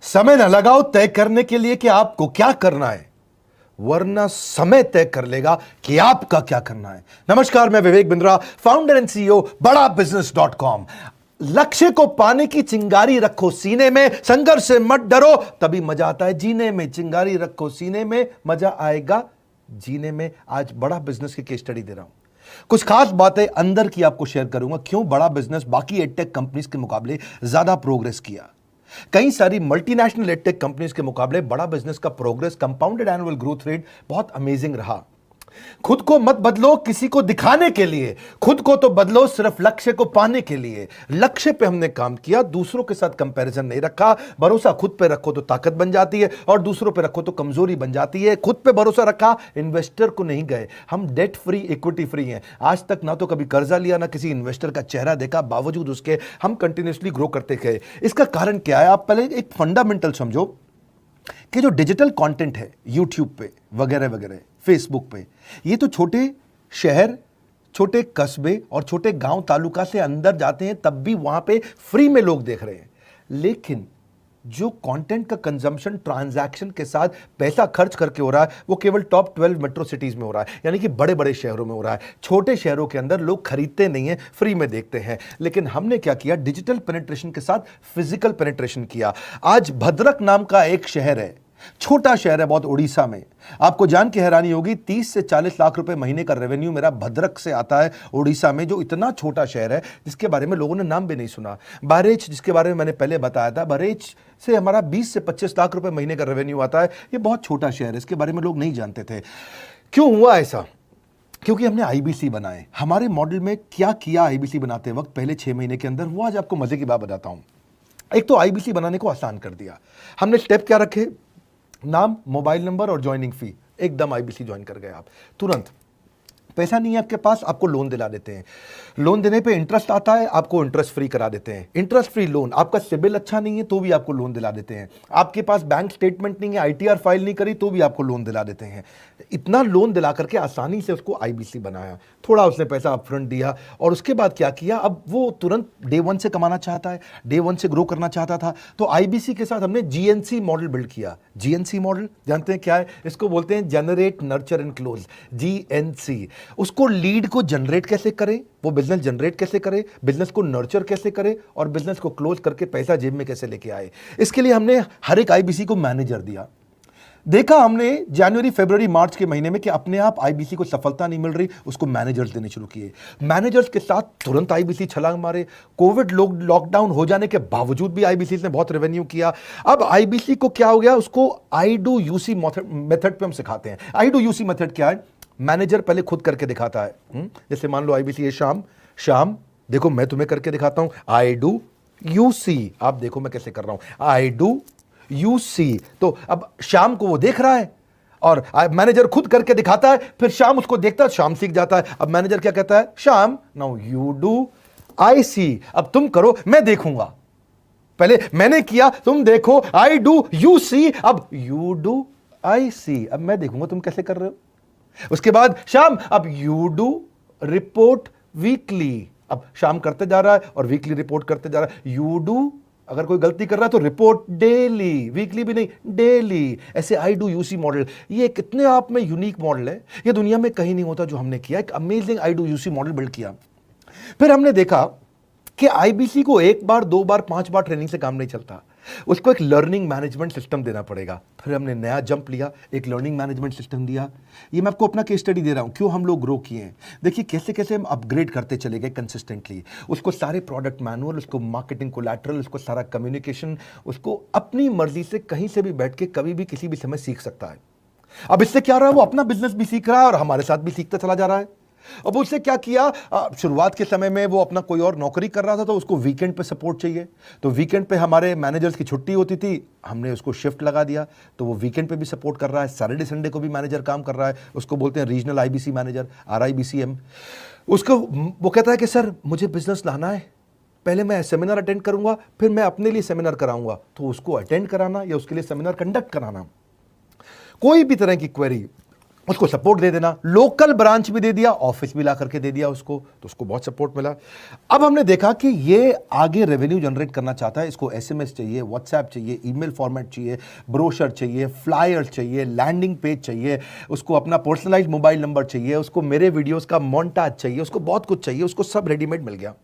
समय न लगाओ तय करने के लिए कि आपको क्या करना है, वरना समय तय कर लेगा कि आपका क्या करना है। नमस्कार, मैं Vivek Bindra, founder and CEO बड़ा बिजनेस.com। लक्ष्य को पाने की चिंगारी रखो सीने में, संघर्ष से मत डरो, तभी मजा आता है जीने में। चिंगारी रखो सीने में, मजा आएगा जीने में। आज बड़ा बिजनेस की केस स्टडी दे रहा हूं, कुछ खास बातें अंदर की आपको शेयर करूंगा, क्यों बड़ा बिजनेस बाकी एडटेक कंपनीज के मुकाबले ज्यादा प्रोग्रेस किया। कई सारी मल्टीनेशनल एडटेक कंपनीज के मुकाबले बड़ा बिजनेस का progress, compounded annual growth rate बहुत अमेजिंग रहा। खुद को मत बदलो किसी को दिखाने के लिए, खुद को तो बदलो सिर्फ लक्ष्य को पाने के लिए। लक्ष्य पे हमने काम किया, दूसरों के साथ कंपैरिजन नहीं रखा। भरोसा खुद पे रखो तो ताकत बन जाती है, और दूसरों पे रखो तो कमजोरी बन जाती है। खुद पे भरोसा रखा, इन्वेस्टर को नहीं गए। हम डेट फ्री, इक्विटी फ्री हैं। आज तक ना तो कभी कर्जा लिया, ना किसी इन्वेस्टर का चेहरा देखा, बावजूद उसके हम कंटिन्यूसली ग्रो करते गए। इसका कारण क्या है? आप पहले एक फंडामेंटल समझो कि जो डिजिटल कंटेंट है यूट्यूब पे वगैरह वगैरह, फेसबुक पे, ये तो छोटे शहर, छोटे कस्बे और छोटे गांव तालुका से अंदर जाते हैं, तब भी वहां पे फ्री में लोग देख रहे हैं। लेकिन जो कंटेंट का कंजम्पशन ट्रांजैक्शन के साथ पैसा खर्च करके हो रहा है, वो केवल टॉप 12 मेट्रो सिटीज में हो रहा है, यानी कि बड़े बड़े शहरों में हो रहा है। छोटे शहरों के अंदर लोग खरीदते नहीं हैं, फ्री में देखते हैं। लेकिन हमने क्या किया? डिजिटल पेनिट्रेशन के साथ फिजिकल पेनिट्रेशन किया। आज भद्रक नाम का एक शहर है, छोटा शहर है बहुत, उड़ीसा में। आपको जान के हैरानी होगी, 30 से 40 लाख रुपए महीने का रेवेन्यू मेरा भद्रक से आता है, उड़ीसा में, जो इतना छोटा शहर है जिसके बारे में लोगों ने नाम भी नहीं सुना। बहरेच, जिसके बारे में मैंने पहले बताया था, बहरेच से हमारा 20 से 25 लाख रुपए महीने का रेवेन्यू आता है। ये बहुत छोटा शहर है, इसके बारे में लोग नहीं जानते थे। क्यों हुआ ऐसा? क्योंकि हमने आईबीसी बनाए। हमारे मॉडल में क्या किया आईबीसी बनाते वक्त, पहले 6 महीने के अंदर हुआ, आज आपको मजे की बात बताता हूं। एक तो आईबीसी बनाने को आसान कर दिया हमने। स्टेप क्या रखे? नाम, मोबाइल नंबर और ज्वाइनिंग फी। एकदम आईबीसी ज्वाइन कर गए आप तुरंत। पैसा नहीं है आपके पास, आपको लोन दिला देते हैं। लोन देने पे इंटरेस्ट आता है, आपको इंटरेस्ट फ्री करा देते हैं। Interest free loan. आपका सिबिल अच्छा नहीं है तो भी आपको लोन दिला देते हैं। आपके पास बैंक स्टेटमेंट नहीं है, आईटीआर फाइल नहीं करी तो भी आपको लोन दिला देते हैं। इतना लोन दिला करके आसानी से उसको आईबीसी बनाया। थोड़ा उसने पैसा अपफ्रंट दिया, और उसके बाद क्या किया? अब वो तुरंत डे 1 से कमाना चाहता है, डे 1 से ग्रो करना चाहता था, तो आईबीसी के साथ हमने जीएनसी मॉडल बिल्ड किया। जीएनसी मॉडल जानते हैं क्या है? इसको बोलते हैं generate, nurture and close, GNC. उसको लीड को जनरेट कैसे करें, वो बिजनेस जनरेट कैसे करे, बिजनेस को नर्चर कैसे करे, और बिजनेस को क्लोज करके पैसा जेब में कैसे लेके आए। इसके लिए हमने हर एक आईबीसी को मैनेजर दिया। देखा हमने जनवरी, फरवरी, मार्च के महीने में कि अपने आप आईबीसी को सफलता नहीं मिल रही, उसको मैनेजर्स देने शुरू किए। मैनेजर्स के साथ तुरंत आईबीसी छलांग मारे। कोविड लॉकडाउन हो जाने के बावजूद भी आईबीसी ने बहुत रेवेन्यू किया। अब आईबीसी को क्या हो गया? उसको आई डू यूसी मेथड पे हम सिखाते हैं। आई डू यूसी मेथड क्या है? मैनेजर पहले खुद करके दिखाता है। जैसे मान लो आईबीसी है शाम, देखो मैं तुम्हें करके दिखाता हूं, आई डू यूसी। आप देखो मैं कैसे कर रहा हूं, आई डू यूसी। तो अब शाम को वो देख रहा है, और मैनेजर खुद करके दिखाता है, फिर शाम उसको देखता है, शाम सीख जाता है। अब मैनेजर क्या कहता है? शाम, नाउ यू डू आई सी। अब तुम करो, मैं देखूंगा। पहले मैंने किया, तुम देखो, आई डू यू सी, अब यू डू आई सी। अब मैं देखूंगा तुम कैसे कर रहे हो। उसके बाद शाम, अब यू डू रिपोर्ट वीकली। अब शाम करते जा रहा है और वीकली रिपोर्ट करते जा रहा है। यू डू, अगर कोई गलती कर रहा है तो रिपोर्ट डेली, वीकली भी नहीं, डेली। ऐसे आई डू यूसी मॉडल, ये कितने आप में यूनिक मॉडल है, ये दुनिया में कहीं नहीं होता जो हमने किया। एक amazing I do UC model build किया। फिर हमने देखा कि आईबीसी को 1 बार, 2 बार, 5 बार ट्रेनिंग से काम नहीं चलता, उसको एक लर्निंग मैनेजमेंट सिस्टम देना पड़ेगा। फिर हमने नया जंप लिया, एक लर्निंग मैनेजमेंट सिस्टम दिया। ये मैं आपको अपना केस स्टडी दे रहा हूं, क्यों हम लोग ग्रो किए हैं। देखिए कैसे कैसे हम अपग्रेड करते चले गए कंसिस्टेंटली। उसको सारे प्रोडक्ट मैनुअल, उसको मार्केटिंग कोलैटरल, उसको सारा कम्युनिकेशन, उसको अपनी मर्जी से कहीं से भी बैठ के कभी भी किसी भी समय सीख सकता है। अब इससे क्या रहा है? वो अपना बिजनेस भी सीख रहा है और हमारे साथ भी सीखता चला जा रहा है। अब उससे क्या किया? शुरुआत के समय में वो अपना कोई और नौकरी कर रहा था, तो उसको वीकेंड पे सपोर्ट चाहिए। तो वीकेंड पे हमारे मैनेजर्स की छुट्टी होती थी, हमने उसको शिफ्ट लगा दिया, तो वो वीकेंड पे भी सपोर्ट कर रहा है। सैटरडे संडे को भी मैनेजर काम कर रहा है। उसको बोलते हैं रीजनल आईबीसी मैनेजर, RIBCM। उसको वो कहता है कि सर मुझे बिजनेस लाना है, पहले मैं सेमिनार अटेंड करूंगा, फिर मैं अपने लिए सेमिनार कराऊंगा। तो उसको अटेंड कराना या उसके लिए सेमिनार कंडक्ट कराना, कोई भी तरह की क्वेरी उसको सपोर्ट दे देना, लोकल ब्रांच भी दे दिया, ऑफिस भी ला करके दे दिया उसको, तो उसको बहुत सपोर्ट मिला। अब हमने देखा कि ये आगे रेवेन्यू जनरेट करना चाहता है, इसको एसएमएस चाहिए, व्हाट्सएप चाहिए, ईमेल फॉर्मेट चाहिए, ब्रोशर चाहिए, फ्लायर चाहिए, लैंडिंग पेज चाहिए, उसको अपना पर्सनलाइज्ड मोबाइल नंबर चाहिए, उसको मेरे वीडियोस का मोन्टाज चाहिए, उसको बहुत कुछ चाहिए, उसको सब रेडीमेड मिल गया।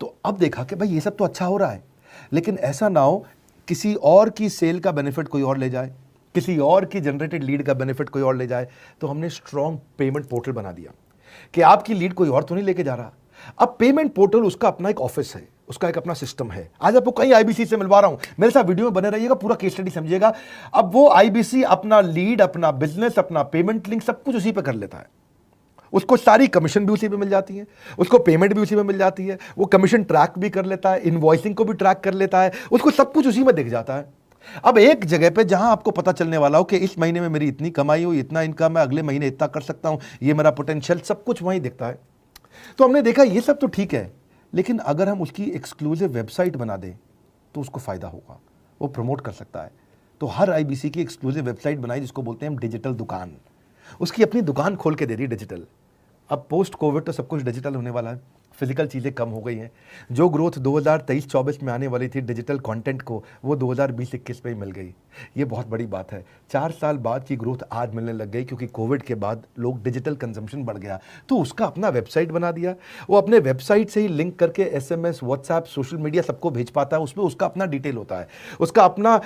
तो अब देखा कि भाई ये सब तो अच्छा हो रहा है, लेकिन ऐसा ना हो किसी और की सेल का बेनिफिट कोई और ले जाए, किसी और की जनरेटेड लीड का बेनिफिट कोई और ले जाए। तो हमने स्ट्रॉन्ग पेमेंट पोर्टल बना दिया कि आपकी लीड कोई और तो नहीं लेके जा रहा। अब पेमेंट पोर्टल उसका अपना एक ऑफिस है, उसका एक अपना सिस्टम है। आज आपको कई आईबीसी से मिलवा रहा हूं, मेरे साथ वीडियो में बने रहिएगा, पूरा केस स्टडी समझिएगा। अब वो आईबीसी अपना लीड, अपना बिजनेस, अपना पेमेंट लिंक सब कुछ उसी पे कर लेता है। उसको सारी कमीशन भी उसी पे मिल जाती है, उसको पेमेंट भी उसी में मिल जाती है, वो कमीशन ट्रैक भी कर लेता है, इनवॉइसिंग को भी ट्रैक कर लेता है, उसको सब कुछ उसी में दिख जाता है। अब एक जगह पे जहां आपको पता चलने वाला हो कि इस महीने में मेरी इतनी कमाई हुई, इतना इनकम है, अगले महीने इतना कर सकता हूं, ये मेरा पोटेंशियल, सब कुछ वहीं दिखता है। तो हमने देखा ये सब तो ठीक है, लेकिन अगर हम उसकी एक्सक्लूसिव वेबसाइट बना दें तो उसको फायदा होगा, वो प्रमोट कर सकता है। तो हर आईबीसी की एक्सक्लूसिव वेबसाइट बनाई जिसको बोलते हैं हम डिजिटल दुकान, उसकी अपनी दुकान खोल के दे दी डिजिटल। अब पोस्ट कोविड तो सब कुछ डिजिटल होने वाला है, फिजिकल चीज़ें कम हो गई हैं। जो ग्रोथ 2023-24 में आने वाली थी डिजिटल कंटेंट को, वो 2020-21 में ही मिल गई। ये बहुत बड़ी बात है। 4 साल बाद की ग्रोथ आज मिलने लग गई, क्योंकि कोविड के बाद लोग डिजिटल कंजम्पशन बढ़ गया। तो उसका अपना वेबसाइट बना दिया, वो अपने वेबसाइट से ही लिंक करके एसएमएस, व्हाट्सएप, सोशल मीडिया सबको भेज पाता है। उसमें उसका अपना डिटेल होता है, उसका अपना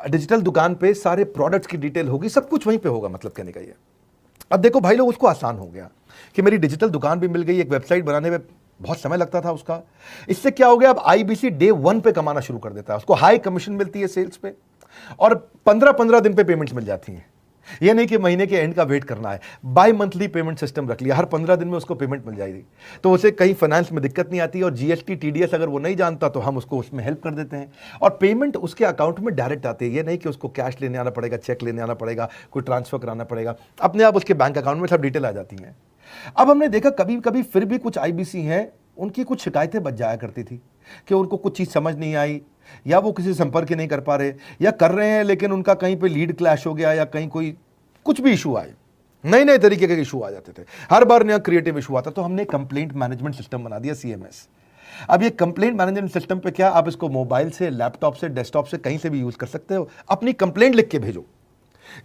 डिजिटल दुकान पे सारे प्रोडक्ट्स की डिटेल होगी, सब कुछ वहीं पर होगा। मतलब कहने का ये, अब देखो भाई लोग, उसको आसान हो गया कि मेरी डिजिटल दुकान भी मिल गई। एक वेबसाइट बनाने में बहुत समय लगता था उसका, इससे क्या हो गया, अब आईबीसी डे 1 पे कमाना शुरू कर देता है। उसको हाई कमीशन मिलती है सेल्स पे, और 15-15 दिन पे पेमेंट्स मिल जाती हैं। ये नहीं कि महीने के एंड का वेट करना है, बाई मंथली पेमेंट सिस्टम रख लिया, हर 15 दिन में उसको पेमेंट मिल जाएगी। तो उसे कहीं फाइनेंस में दिक्कत नहीं आती, और जीएसटी, टीडीएस अगर वो नहीं जानता तो हम उसको उसमें हेल्प कर देते हैं, और पेमेंट उसके अकाउंट में डायरेक्ट आती है। ये नहीं कि उसको कैश लेने आना पड़ेगा, चेक लेने आना पड़ेगा, कोई ट्रांसफर कराना पड़ेगा, अपने आप उसके बैंक अकाउंट में सब डिटेल आ जाती हैं। अब हमने देखा कभी कभी फिर भी कुछ आईबीसी हैं, उनकी कुछ शिकायतें बच जाया करती थी कि उनको कुछ चीज़ समझ नहीं आई, या वो किसी से संपर्क ही नहीं कर पा रहे, या कर रहे हैं लेकिन उनका कहीं पे लीड क्लैश हो गया, या कहीं कोई कुछ भी इशू आए, नए नए तरीके के इशू आ जाते थे, हर बार नया क्रिएटिव इशू आता। तो हमने कंप्लेंट मैनेजमेंट सिस्टम बना दिया, सीएमएस। अब ये कंप्लेंट मैनेजमेंट सिस्टम पे क्या, आप इसको मोबाइल से, लैपटॉप से, डेस्कटॉप से, कहीं से भी यूज कर सकते हो। अपनी कंप्लेंट लिख के भेजो,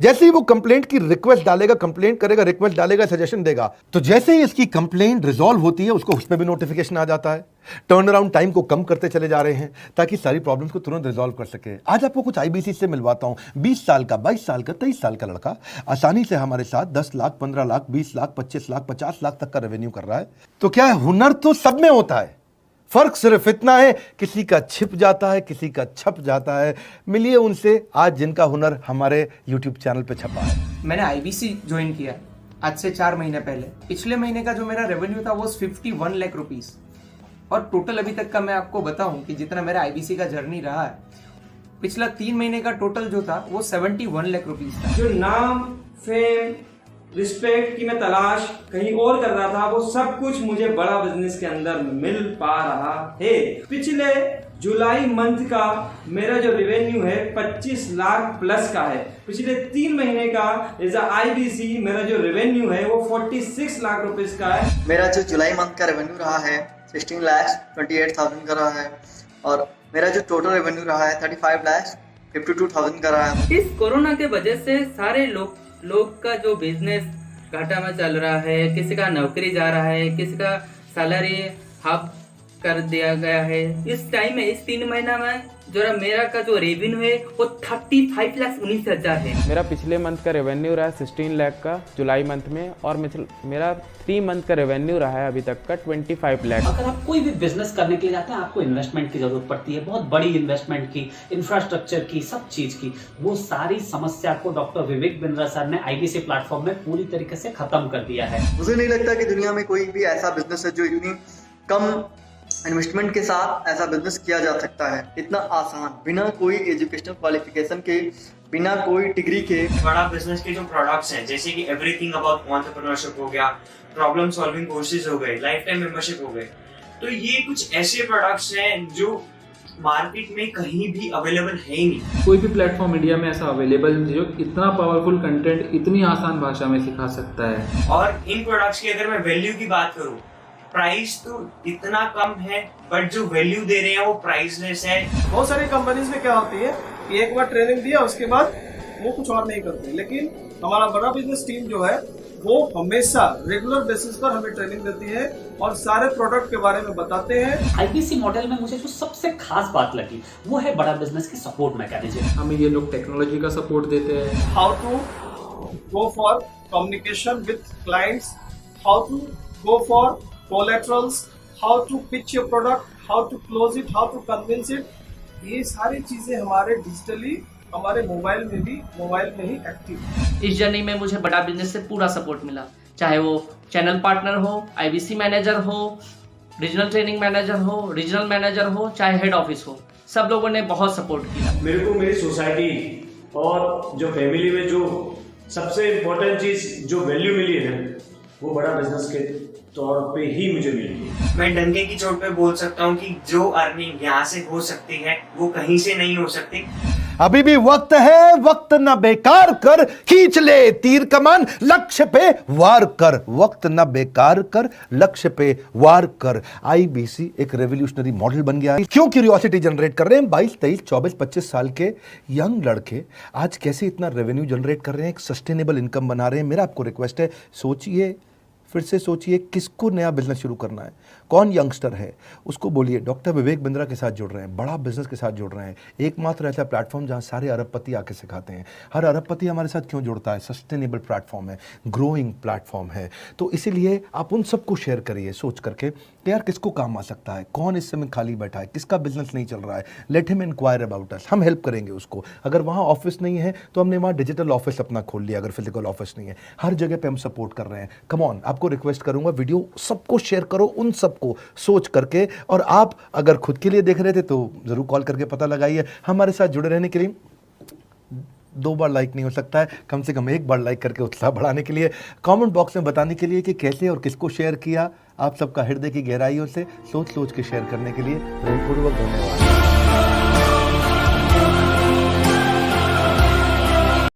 जैसे ही वो कंप्लेंट की रिक्वेस्ट डालेगा, कंप्लेंट करेगा, रिक्वेस्ट डालेगा, सजेशन देगा, तो जैसे ही इसकी कंप्लेंट रिजॉल्व होती है उसको उस पर भी नोटिफिकेशन आ जाता है। टर्न अराउंड टाइम को कम करते चले जा रहे हैं ताकि सारी प्रॉब्लम्स को तुरंत रिजॉल्व कर सके। आज आपको कुछ आईबीसी से मिलवाता हूं, 20 साल का, 22 साल का, 23 साल का लड़का आसानी से हमारे साथ 10 लाख, 15 लाख, 20 लाख, 25 लाख, 50 लाख तक का रेवेन्यू कर रहा है। तो क्या है, हुनर तो सब में होता है, फर्क सिर्फ इतना है किसी का छिप जाता है, किसी का छप जाता है। मिलिए उनसे आज जिनका हुनर हमारे YouTube चैनल पे छपा है। मैंने आईबीसी ज्वाइन किया आज से 4 महीने पहले। पिछले महीने का जो मेरा रेवेन्यू था वो 51 लाख रुपीस, और टोटल अभी तक का मैं आपको बताऊं कि जितना मेरा आईबीसी का जर्नी रहा है, पिछला 3 महीने का टोटल जो था वो 71 लाख रुपीस था। जो नाम, फेम, रिस्पेक्ट की मैं तलाश कहीं और कर रहा था, वो सब कुछ मुझे बड़ा बिजनेस के अंदर मिल पा रहा है। पिछले जुलाई मंथ का मेरा जो रेवेन्यू है 25 लाख प्लस का है। पिछले 3 महीने का एज आईबीसी मेरा जो रेवेन्यू है वो 46 लाख रुपीस का है। मेरा जो जुलाई मंथ का रेवेन्यू रहा है 16 लाख 28,000 का रहा है, और मेरा जो टोटल रेवेन्यू रहा है 35 लाख 52,000 का रहा है। इस कोरोना के वजह से सारे लोग का जो बिजनेस घाटा में चल रहा है, किसी का नौकरी जा रहा है, किसी का सैलरी हाफ कर दिया गया है। इस टाइम में, इस 3 महीना में जो मेरा का जो रेवेन्यू है वो 35,19,000 है। मेरा पिछले मंथ का रेवेन्यू रहा है 16 लाख का जुलाई मंथ में, और मेरा 3 मंथ का रेवेन्यू रहा है अभी तक का 25 लाख। अगर आप कोई भी बिजनेस करने के लिए जाते हैं, आपको इन्वेस्टमेंट की जरूरत पड़ती है, बहुत बड़ी इन्वेस्टमेंट की, इंफ्रास्ट्रक्चर की, सब चीज की। वो सारी समस्या को डॉक्टर विवेक बिंद्रा सर ने आईबीसी प्लेटफॉर्म में पूरी तरीके से खत्म कर दिया है। मुझे नहीं लगता कि दुनिया में कोई भी ऐसा बिजनेस है जो इतनी कम इन्वेस्टमेंट के साथ ऐसा बिजनेस किया जा सकता है, इतना आसान, बिना कोई एजुकेशनल क्वालिफिकेशन के, बिना कोई डिग्री के। बड़ा बिजनेस के जो प्रोडक्ट्स हैं, जैसे कि एवरीथिंग अबाउट एंटरप्रेन्योरशिप हो गया, प्रॉब्लम सॉल्विंग कोर्सेज हो गए, लाइफ टाइम मेंबरशिप हो गए, तो ये कुछ ऐसे प्रोडक्ट्स हैं जो मार्केट में कहीं भी अवेलेबल है ही नहीं। कोई भी प्लेटफॉर्म इंडिया में ऐसा अवेलेबल नहीं जो इतना पावरफुल कंटेंट इतनी आसान भाषा में सिखा सकता है। और इन प्रोडक्ट्स की अगर मैं वैल्यू की बात करूं, प्राइस तो इतना कम है बट जो वैल्यू दे रहे हैं वो प्राइसलेस है। बहुत सारी कंपनीज में क्या होती है कि एक बार ट्रेनिंग दिया उसके बाद वो कुछ और नहीं करते, लेकिन हमारा बड़ा बिजनेस टीम जो है वो हमेशा रेगुलर बेसिस पर हमें ट्रेनिंग देती है और सारे प्रोडक्ट के बारे में बताते हैं। आईबीसी मॉडल में मुझे जो सबसे खास बात लगी वो है बड़ा बिजनेस की सपोर्ट मैकेनिज्म। हमें ये लोग टेक्नोलॉजी का सपोर्ट देते हैं। How to go for communication with clients, how to go for collaterals, how to pitch your product, how to close it, how to convince it, ये सारी चीजें हमारे डिजिटली हमारे मोबाइल में ही एक्टिव है। इस जर्नी में मुझे बड़ा बिजनेस से पूरा सपोर्ट मिला, चाहे वो चैनल पार्टनर हो, आईबीसी मैनेजर हो, रीजनल ट्रेनिंग मैनेजर हो, रीजनल मैनेजर हो, चाहे हेड ऑफिस हो, सब लोगों ने बहुत सपोर्ट किया। मेरे को मेरी सोसाइटी और जो फैमिली में जो सबसे इम्पोर्टेंट चीज़ जो वैल्यू मिली है वो बड़ा बिजनेस के तौर पे ही मुझे मिली। मैं डंके की चोट पे बोल सकता हूँ कि जो अर्निंग यहाँ से हो सकती है वो कहीं से नहीं हो सकती। अभी भी वक्त है, वक्त न बेकार कर, खींच ले तीर कमान, लक्ष्य पे वार कर, वक्त न बेकार कर, लक्ष्य पे वार कर। आईबीसी एक रेवोल्यूशनरी मॉडल बन गया है। क्यों क्यूरियोसिटी जनरेट कर रहे हैं 22, 23, 24, 25 साल के यंग लड़के आज कैसे इतना रेवेन्यू जनरेट कर रहे हैं, एक सस्टेनेबल इनकम बना रहे हैं। मेरा आपको रिक्वेस्ट है, सोचिए, फिर से सोचिए, किसको नया बिजनेस शुरू करना है, कौन यंगस्टर है, उसको बोलिए डॉक्टर विवेक बिंद्रा के साथ जुड़ रहे हैं, बड़ा बिजनेस के साथ जुड़ रहे हैं। एकमात्र ऐसा प्लेटफॉर्म जहां सारे अरबपति आके सिखाते हैं। हर अरबपति हमारे साथ क्यों जुड़ता है? सस्टेनेबल प्लेटफॉर्म है, ग्रोइंग प्लेटफॉर्म है। तो इसीलिए आप उन सबको शेयर करिए सोच करके कि यार किसको काम आ सकता है, कौन इस समय खाली बैठा है, किसका बिजनेस नहीं चल रहा है, let him inquire about us, हम हेल्प करेंगे उसको। अगर वहाँ ऑफिस नहीं है तो हमने वहाँ डिजिटल ऑफिस अपना खोल लिया, अगर फिजिकल ऑफिस नहीं है, हर जगह पे हम सपोर्ट कर रहे हैं। कम ऑन, आपको रिक्वेस्ट करूंगा वीडियो सबको शेयर करो, उन सबको सोच करके। और आप अगर खुद के लिए देख रहे थे तो जरूर कॉल करके पता लगाइए। हमारे साथ जुड़े रहने के लिए 2 बार लाइक नहीं हो सकता है, कम से कम 1 बार लाइक करके उत्साह बढ़ाने के लिए, कमेंट बॉक्स में बताने के लिए कि कैसे और किसको शेयर किया। आप सबका हृदय की गहराइयों से सोच सोच के शेयर करने के लिए हृदयपूर्वक धन्यवाद।